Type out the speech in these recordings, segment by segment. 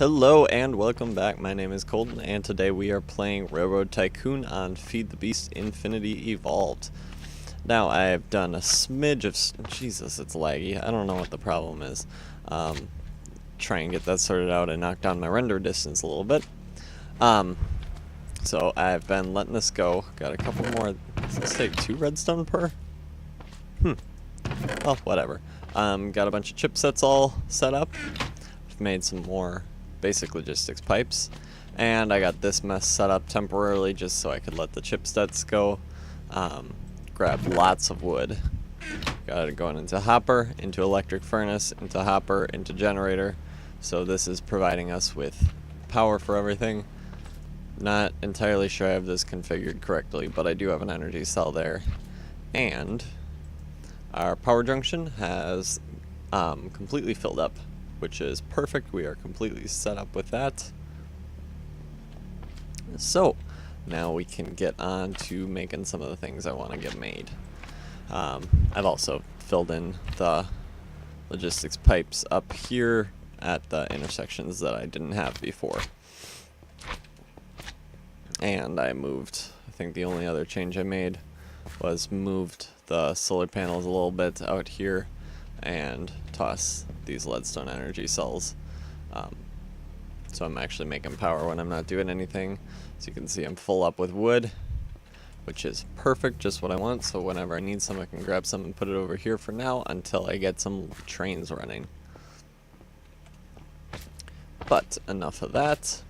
Hello and welcome back. My name is Colton and today we are playing Railroad Tycoon on Feed the Beast Infinity Evolved. Now I have done a smidge of... Jesus, it's laggy. I don't know what the problem is. Try and get that sorted out and knock down my render distance a little bit. So I've been letting this go. Got a couple more... Does this take 2 redstone per? Well, whatever. Got a bunch of chipsets all set up. I've made some more basic logistics pipes, and I got this mess set up temporarily just so I could let the chipsets go. Grab lots of wood. Got it going into hopper, into electric furnace, into hopper, into generator. So this is providing us with power for everything. Not entirely sure I have this configured correctly, but I do have an energy cell there. And our power junction has completely filled up, which is perfect. We are completely set up with that. So now we can get on to making some of the things I want to get made. I've also filled in the logistics pipes up here at the intersections that I didn't have before. And I moved, I think the only other change I made was moved the solar panels a little bit out here and toss these leadstone energy cells. So I'm actually making power when I'm not doing anything. So you can see I'm full up with wood, which is perfect, just what I want. So whenever I need some, I can grab some and put it over here for now until I get some trains running. But enough of that,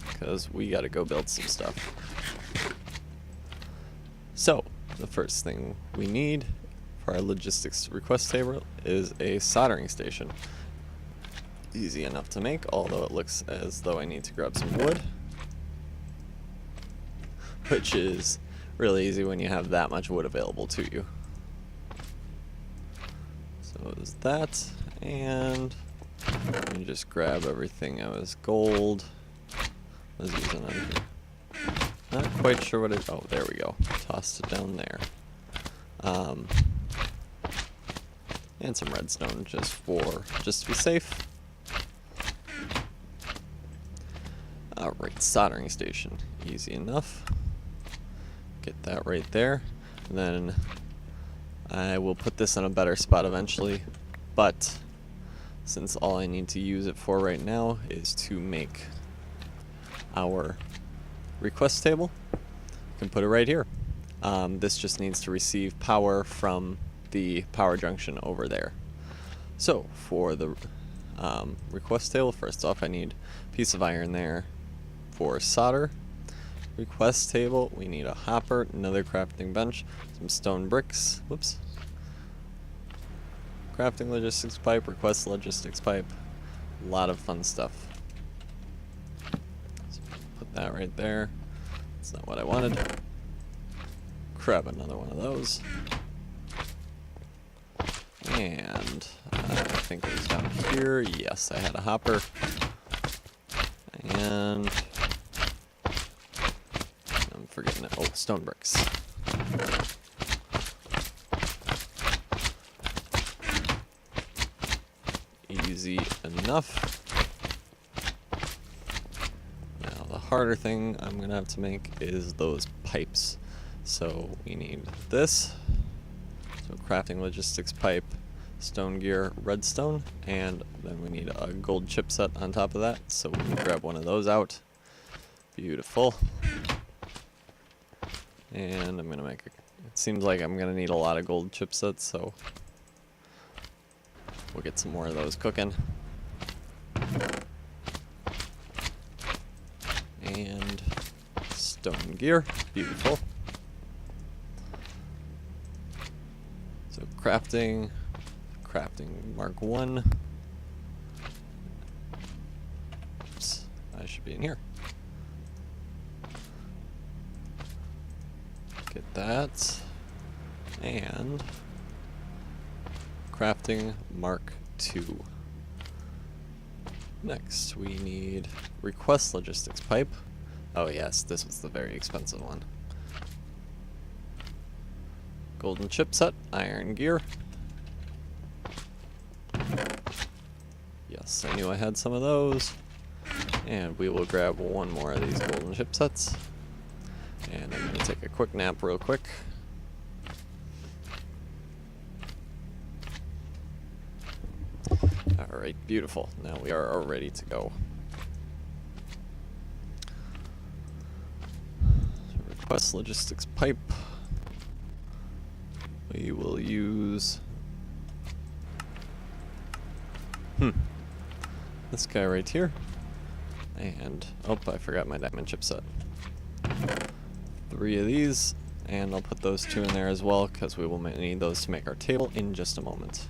because we gotta go build some stuff. So the first thing we need for our logistics request table is a soldering station. Easy enough to make, although it looks as though I need to grab some wood, which is really easy when you have that much wood available to you. So is that, and let me just grab everything I was gold was using on here. Not quite sure what it, oh, there we go. Tossed it down there. And some redstone just to be safe. Alright, soldering station. Easy enough. Get that right there. And then I will put this in a better spot eventually. But since all I need to use it for right now is to make our request table, I can put it right here. This just needs to receive power from the power junction over there. So for the request table, first off I need a piece of iron there for solder. Request table, we need a hopper, another crafting bench, some stone bricks, whoops, crafting logistics pipe, request logistics pipe, a lot of fun stuff. So put that right there. That's not what I wanted. Grab another one of those. And I think it was down here. Yes, I had a hopper. And I'm forgetting it. Oh, stone bricks. Easy enough. Now the harder thing I'm gonna have to make is those pipes. So we need this. So crafting logistics pipe, stone gear, redstone, and then we need a gold chipset on top of that. So we'll grab one of those out. Beautiful. And I'm gonna make a, it seems like I'm gonna need a lot of gold chipsets, so we'll get some more of those cooking. And stone gear, beautiful. So crafting mark 1. Oops, I should be in here. Get that. And crafting mark 2. Next we need request logistics pipe. Oh yes, this was the very expensive one. Golden chipset, iron gear. Yes, I knew I had some of those. And we will grab one more of these golden chipsets. And I'm going to take a quick nap real quick. Alright, beautiful. Now we are all ready to go. Request logistics pipe. We will use this guy right here. And oh, I forgot my diamond chipset. 3 of these, and I'll put those 2 in there as well because we will need those to make our table in just a moment.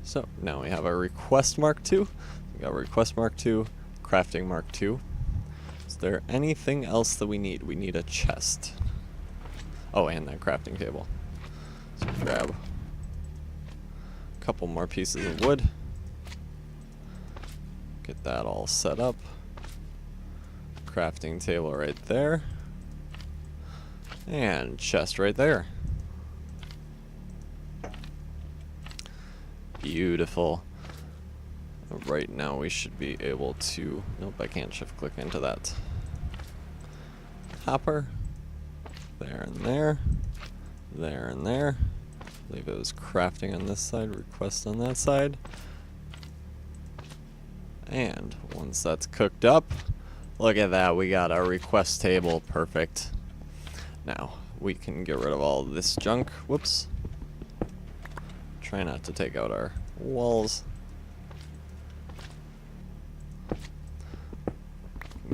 So now we have our request mark 2. We got request mark 2, crafting mark 2. Is there anything else that we need? We need a chest. Oh, and that crafting table. So grab a couple more pieces of wood. Get that all set up. Crafting table right there. And chest right there. Beautiful. Right now we should be able to... Nope, I can't shift click into that. Hopper. There and there. There and there. I believe it was crafting on this side, request on that side. And once that's cooked up, look at that, we got our request table. Perfect. Now we can get rid of all this junk. Whoops. Try not to take out our walls.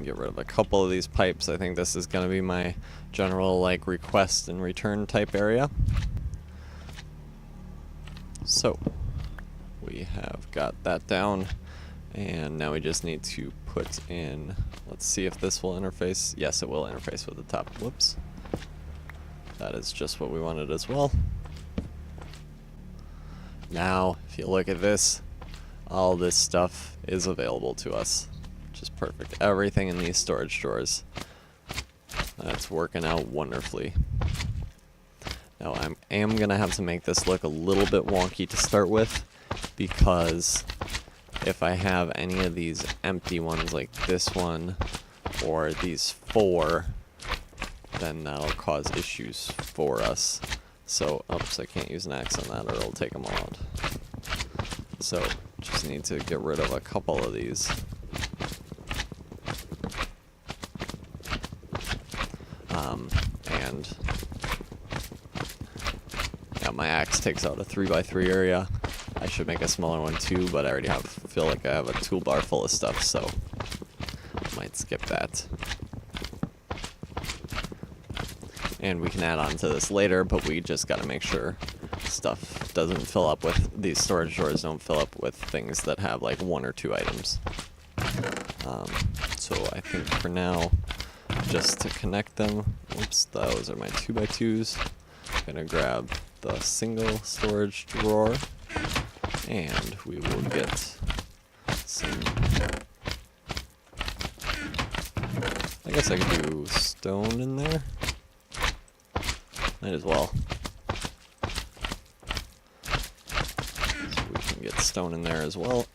Get rid of a couple of these pipes. I think this is going to be my general like request and return type area. So we have got that down, and now we just need to put in, let's see if this will interface. Yes, it will interface with the top. Whoops. That is just what we wanted as well. Now, if you look at this, all this stuff is available to us. Which is perfect. Everything in these storage drawers. That's working out wonderfully. Now, I am going to have to make this look a little bit wonky to start with, because if I have any of these empty ones like this one, or these 4, then that'll cause issues for us. So, oops, I can't use an axe on that or it'll take them all out. So, just need to get rid of a couple of these. And yeah, my axe takes out a 3x3 area. I should make a smaller one too, but I already feel like I have a toolbar full of stuff, so I might skip that. And we can add on to this later, but we just got to make sure stuff doesn't fill up with, these storage drawers don't fill up with things that have like 1 or 2 items. So I think for now, just to connect them, oops, those are my 2x2s. I'm gonna grab the single storage drawer, and we will get some, I guess I could do stone in there. Might as well. So we can get stone in there as well.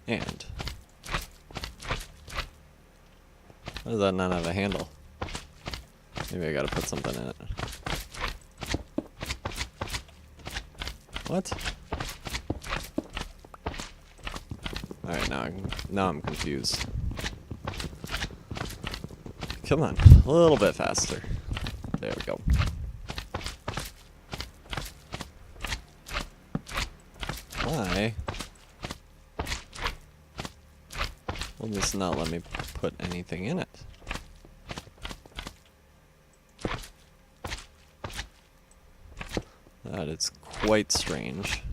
And why does that not have a handle? Maybe I gotta put something in it. What? Alright, now I'm confused. Come on, a little bit faster. There we go. Why will this not let me put anything in it? That is quite strange.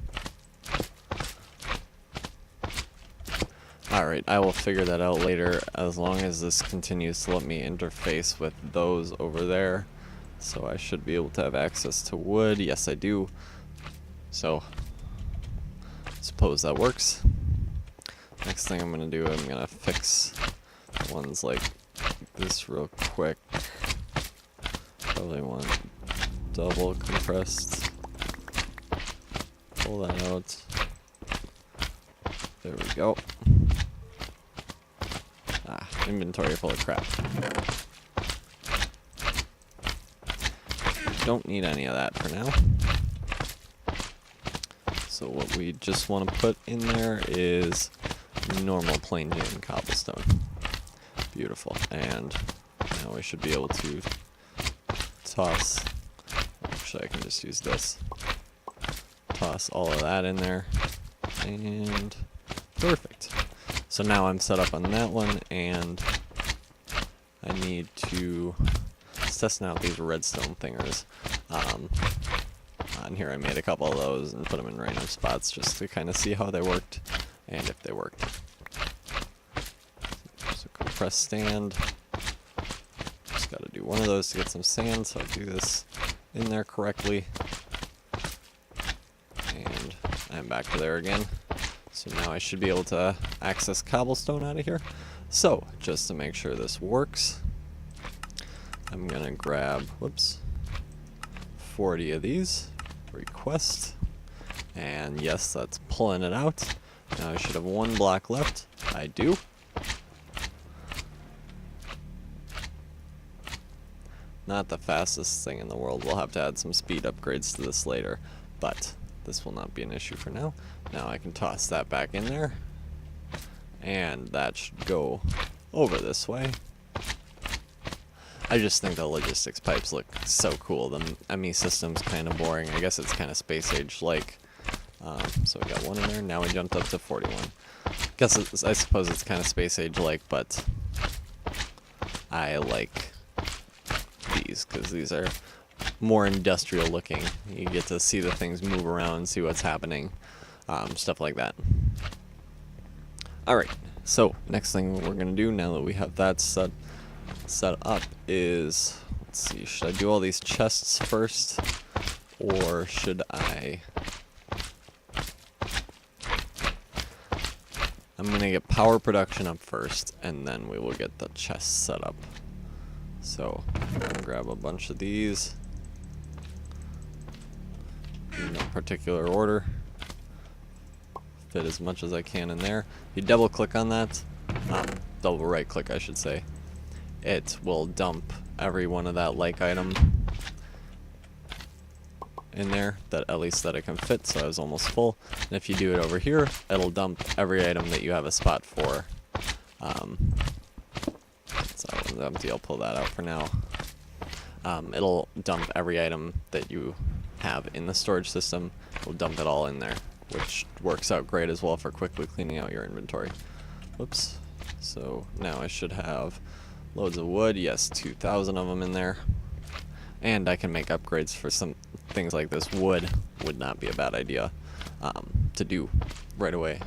Alright, I will figure that out later, as long as this continues to let me interface with those over there. So I should be able to have access to wood. Yes, I do. So, suppose that works. Next thing I'm going to do, I'm going to fix ones like this real quick. Probably want double compressed. Pull that out. There we go. Ah, inventory full of crap. Don't need any of that for now. So what we just want to put in there is normal plain Jane cobblestone. Beautiful. And now we should be able to toss. Actually, I can just use this. Toss all of that in there. And perfect. So now I'm set up on that one, and I need to testing out these redstone thingers. On here I made a couple of those and put them in random spots just to kind of see how they worked and if they worked. So compress stand. Just got to do one of those to get some sand, so I do this in there correctly. And I'm back to there again. So now I should be able to access cobblestone out of here. So just to make sure this works, I'm gonna grab, whoops, 40 of these, request, and yes, that's pulling it out. Now I should have one block left. I do. Not the fastest thing in the world. We'll have to add some speed upgrades to this later, but this will not be an issue for now. Now I can toss that back in there, and that should go over this way. I just think the logistics pipes look so cool. The ME system's kind of boring. I guess it's kind of space age-like. So we got one in there. Now we jumped up to 41. I suppose it's kind of space age-like, but I like these because these are more industrial looking. You get to see the things move around, see what's happening, stuff like that. Alright, so next thing we're going to do now that we have that set up is, let's see, should I do all these chests first, or should I'm going to get power production up first, and then we will get the chests set up. So I'm going to grab a bunch of these in no particular order, fit as much as I can in there. If you double click on that, double right click I should say, it will dump every one of that like item in there, that at least that it can fit, so I was almost full. And if you do it over here, it'll dump every item that you have a spot for. So that one's empty, I'll pull that out for now. It'll dump every item that you have in the storage system. It'll dump it all in there, which works out great as well for quickly cleaning out your inventory. Whoops. So now I should have loads of wood. Yes, 2,000 of them in there. And I can make upgrades for some things like this. Wood would not be a bad idea to do right away.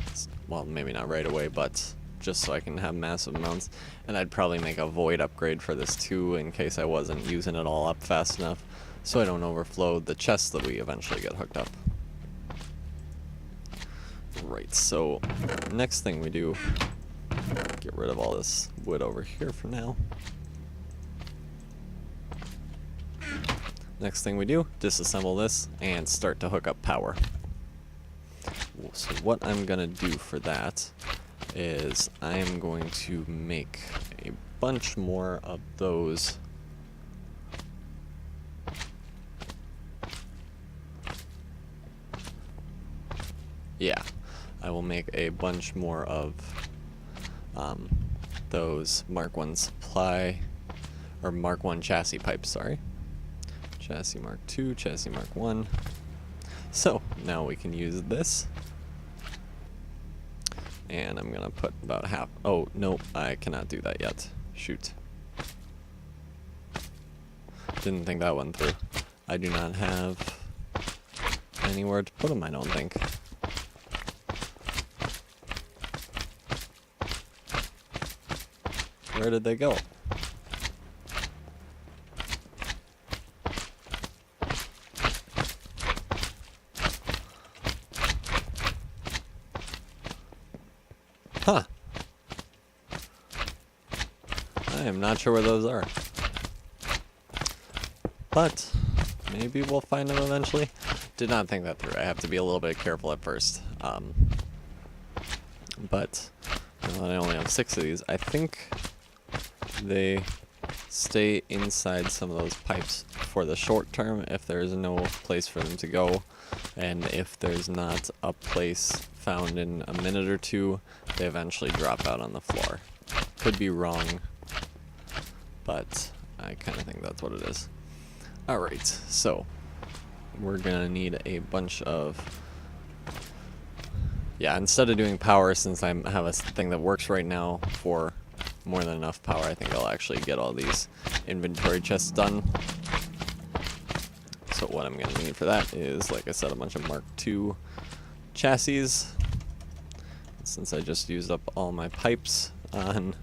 Well, maybe not right away, but just so I can have massive amounts. And I'd probably make a void upgrade for this too, in case I wasn't using it all up fast enough, so I don't overflow the chests that we eventually get hooked up. Right, so next thing we do, get rid of all this wood over here for now. Next thing we do, disassemble this and start to hook up power. So what I'm gonna do for that is I am going to make a bunch more of those I will make a bunch more of those Mark 1 supply, or Mark 1 chassis pipes, sorry. Chassis Mark 2, chassis Mark 1. So now we can use this. And I'm gonna put about half. Oh, no, I cannot do that yet. Shoot. Didn't think that one through. I do not have anywhere to put them, I don't think. Where did they go? Huh. I am not sure where those are. But maybe we'll find them eventually. Did not think that through. I have to be a little bit careful at first. But now that I only have 6 of these, I think they stay inside some of those pipes for the short term if there's no place for them to go, and if there's not a place found in a minute or two, they eventually drop out on the floor. Could be wrong, but I kind of think that's what it is. Alright, so we're gonna need a bunch of, yeah, instead of doing power, since I have a thing that works right now for more than enough power, I think I'll actually get all these inventory chests done. So what I'm going to need for that is, like I said, a bunch of Mark II chassis. Since I just used up all my pipes on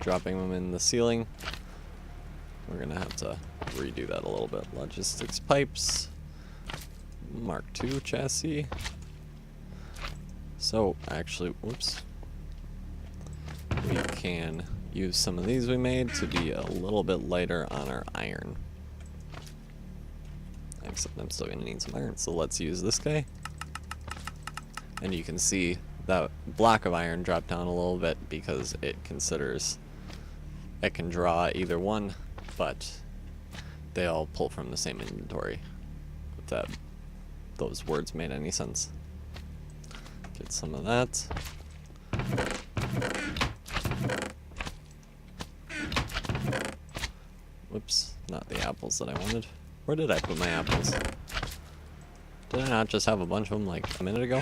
dropping them in the ceiling, we're going to have to redo that a little bit. Logistics pipes, Mark II chassis. So actually, whoops. We can use some of these we made to be a little bit lighter on our iron. Except I'm still going to need some iron, so let's use this guy. And you can see that block of iron dropped down a little bit because it considers it can draw either one, but they all pull from the same inventory. If that those words made any sense. Get some of that. Whoops, not the apples that I wanted. Where did I put my apples? Did I not just have a bunch of them like a minute ago?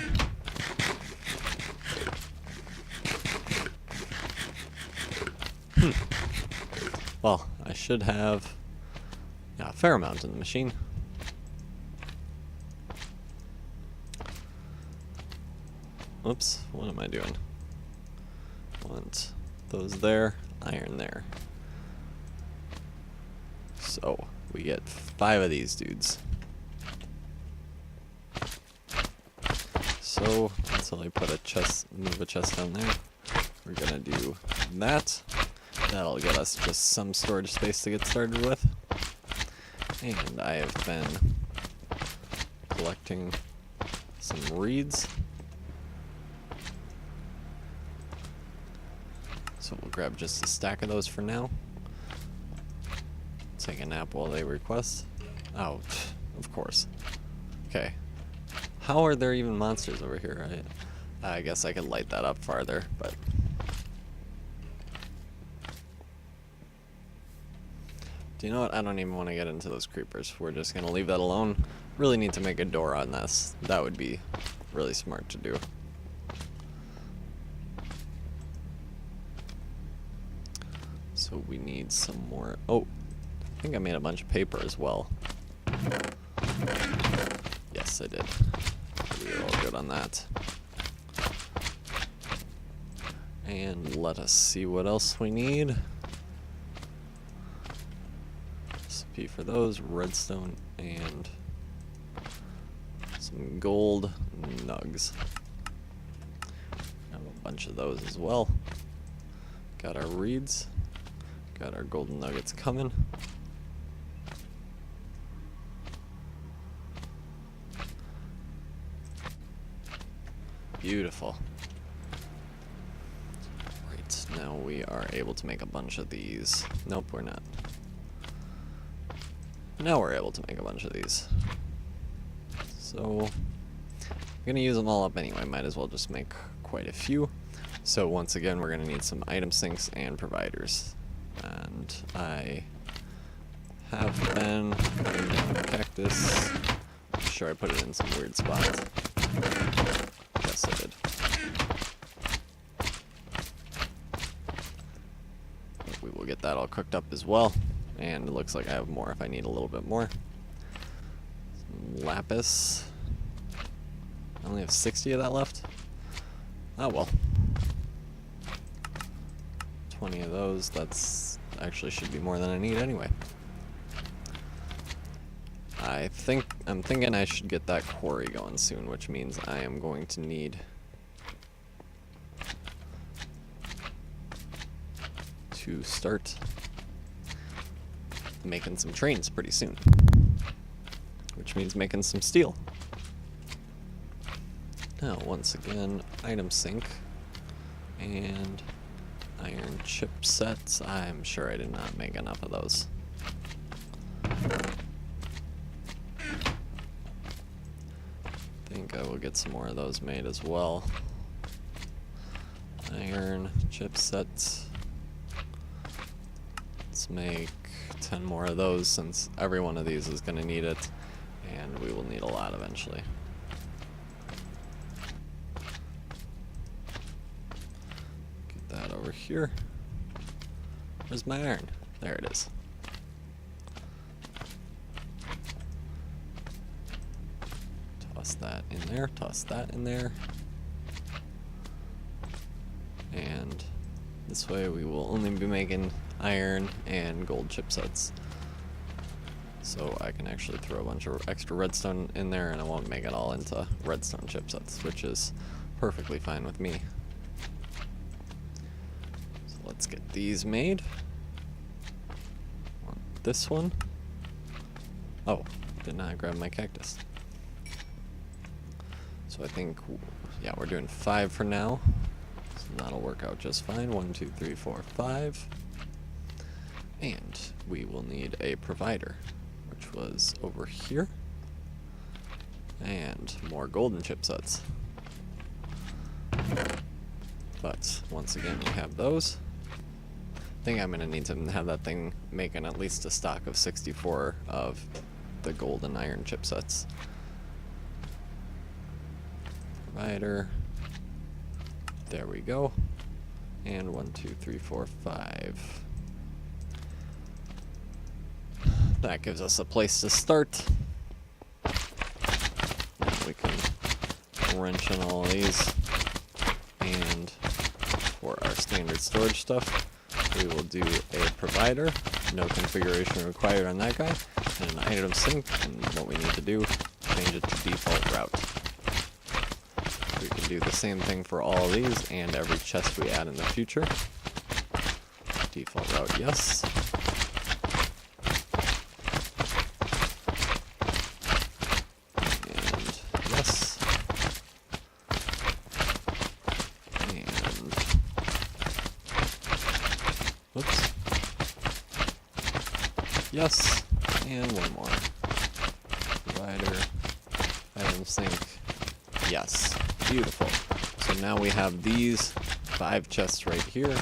Well, I should have a fair amount in the machine. Oops, what am I doing? Want those there, iron there. So we get 5 of these dudes. So until I put a chest, move a chest down there, we're gonna do that. That'll get us just some storage space to get started with. And I have been collecting some reeds. So we'll grab just a stack of those for now. Take a nap while they request. Oh, of course. Okay. How are there even monsters over here? I guess I could light that up farther, but... Do you know what? I don't even want to get into those creepers. We're just going to leave that alone. Really need to make a door on this. That would be really smart to do. So we need some more... Oh, I think I made a bunch of paper as well. Yes, I did. We are all good on that. And let us see what else we need. Recipe for those, redstone, and some gold nugs. Have a bunch of those as well. Got our reeds. Got our golden nuggets coming. Beautiful. Right, now we are able to make a bunch of these. Nope, we're not. Now we're able to make a bunch of these. So, I'm gonna use them all up anyway, might as well just make quite a few. So once again, we're gonna need some item sinks and providers. And I have been cutting down the cactus. I'm sure I put it in some weird spots. Yes, I did. But we will get that all cooked up as well. And it looks like I have more if I need a little bit more. Some lapis. I only have 60 of that left. Oh well. 20 of those, that's actually should be more than I need anyway. I'm thinking I should get that quarry going soon, which means I am going to need to start making some trains pretty soon. which means making some steel. Now, once again, item sync and iron chip sets. I'm sure I did not make enough of those. I think I will get some more of those made as well. Iron chip sets. Let's make 10 more of those since every one of these is going to need it, and we will need a lot eventually. Get that over here. Where's my iron? There it is. Toss that in there, toss that in there. And this way we will only be making iron and gold chipsets. So I can actually throw a bunch of extra redstone in there and I won't make it all into redstone chipsets, which is perfectly fine with me. So let's get these made. Want this one. Oh, did not grab my cactus. So I think, yeah, we're doing 5 for now. So that'll work out just fine. 1, 2, 3, 4, 5. And we will need a provider, which was over here. And more golden chipsets. But once again, we have those. I think I'm going to need to have that thing making at least a stock of 64 of the gold and iron chipsets. Provider. There we go. And 1, 2, 3, 4, 5. That gives us a place to start. And we can wrench in all of these. And for our standard storage stuff, we will do a provider. No configuration required on that guy. And an item sync. And what we need to do, change it to default route. We can do the same thing for all of these and every chest we add in the future. Default route, yes. And yes. And whoops. Yes. And one more. Provider. Item sync. Yes. Beautiful. So now we have these 5 chests right here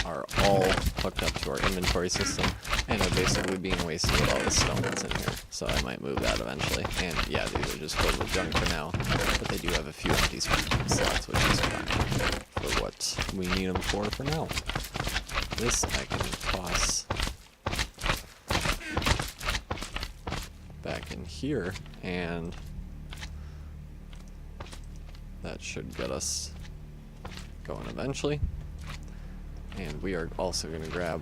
are all hooked up to our inventory system and are basically being wasted with all the stone that's in here. So I might move that eventually. And yeah, these are just filled with junk for now, but they do have a few empty slots, which is fine for what we need them for now. This I can toss back in here, and that should get us going eventually. And we are also going to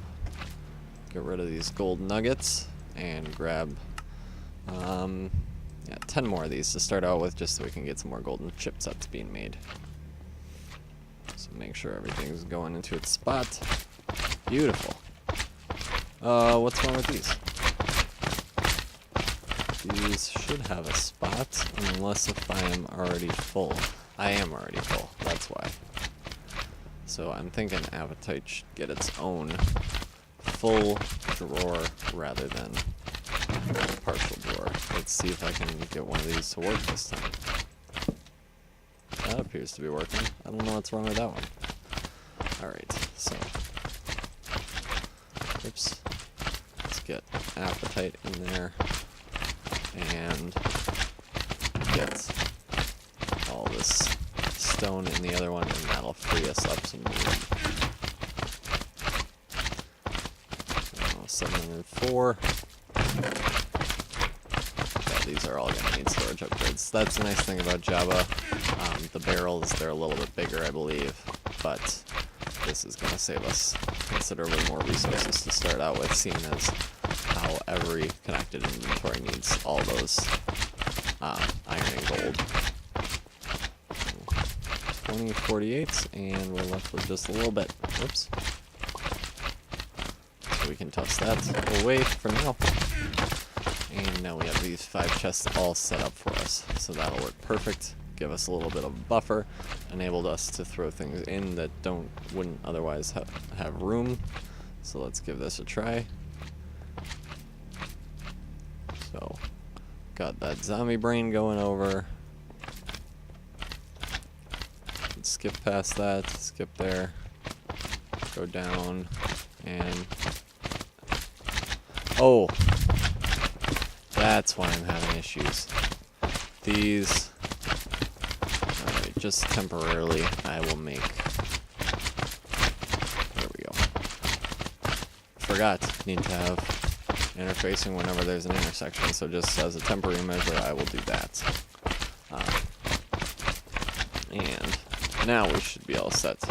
get rid of these gold nuggets and grab 10 more of these to start out with, just so we can get some more golden chipsets being made. So make sure everything's going into its spot. Beautiful. What's wrong with these? These should have a spot, unless if I am already full. I am already full, that's why. So I'm thinking Appetite should get its own full drawer rather than partial drawer. Let's see if I can get one of these to work this time. That appears to be working. I don't know what's wrong with that one. Alright, so oops. Let's get Appetite in there and get all this stone in the other one, and that'll free us up some room. 704. Yeah, these are all going to need storage upgrades. That's the nice thing about Java. The barrels, they're a little bit bigger, I believe, but this is going to save us considerably more resources to start out with, seeing as how every connected inventory needs all those iron and gold. 2048, and we're left with just a little bit. Whoops. So we can toss that away for now. And now we have these 5 chests all set up for us. So that'll work perfect. Give us a little bit of a buffer. Enabled us to throw things in that wouldn't otherwise have room. So let's give this a try. So, got that zombie brain going over. Let's skip past that, skip there, go down, and... Oh! That's why I'm having issues. These... Alright, just temporarily, I will make... There we go. Forgot, need to have interfacing whenever there's an intersection, so just as a temporary measure, I will do that. And now we should be all set.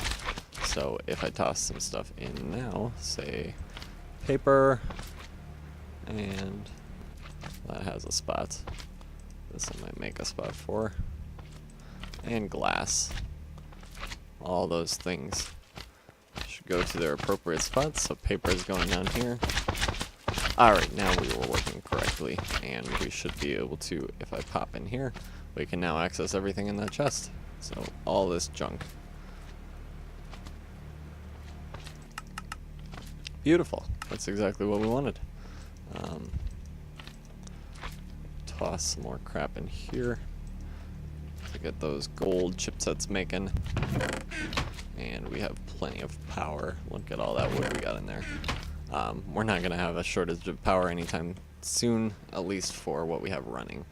So if I toss some stuff in now, say paper, and that has a spot. This I might make a spot for. And glass. All those things should go to their appropriate spots. So paper is going down here. Alright, now we were working correctly, and we should be able to, if I pop in here, we can now access everything in that chest. So, all this junk. Beautiful. That's exactly what we wanted. Toss some more crap in here to get those gold chipsets making. And we have plenty of power. Look at all that wood we got in there. We're not going to have a shortage of power anytime soon, at least for what we have running.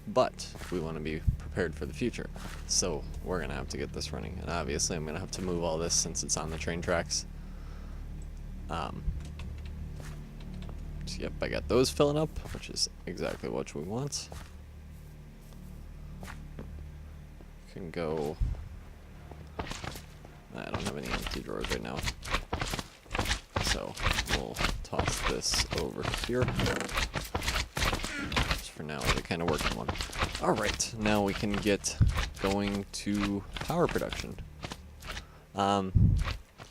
But we want to be prepared for the future, so we're going to have to get this running. And obviously I'm going to have to move all this since it's on the train tracks. So yep, I got those filling up, which is exactly what we want. Can go... I don't have any empty drawers right now. So we'll toss this over here. Just for now, as a kind of working one. Alright, now we can get going to power production.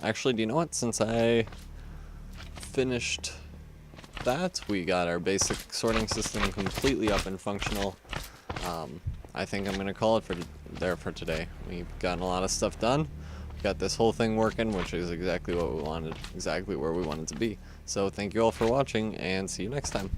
Actually, do you know what? Since I finished that, we got our basic sorting system completely up and functional. I think I'm going to call it there for today. We've gotten a lot of stuff done. Got this whole thing working, which is exactly what we wanted, exactly where we wanted to be. So thank you all for watching, and see you next time.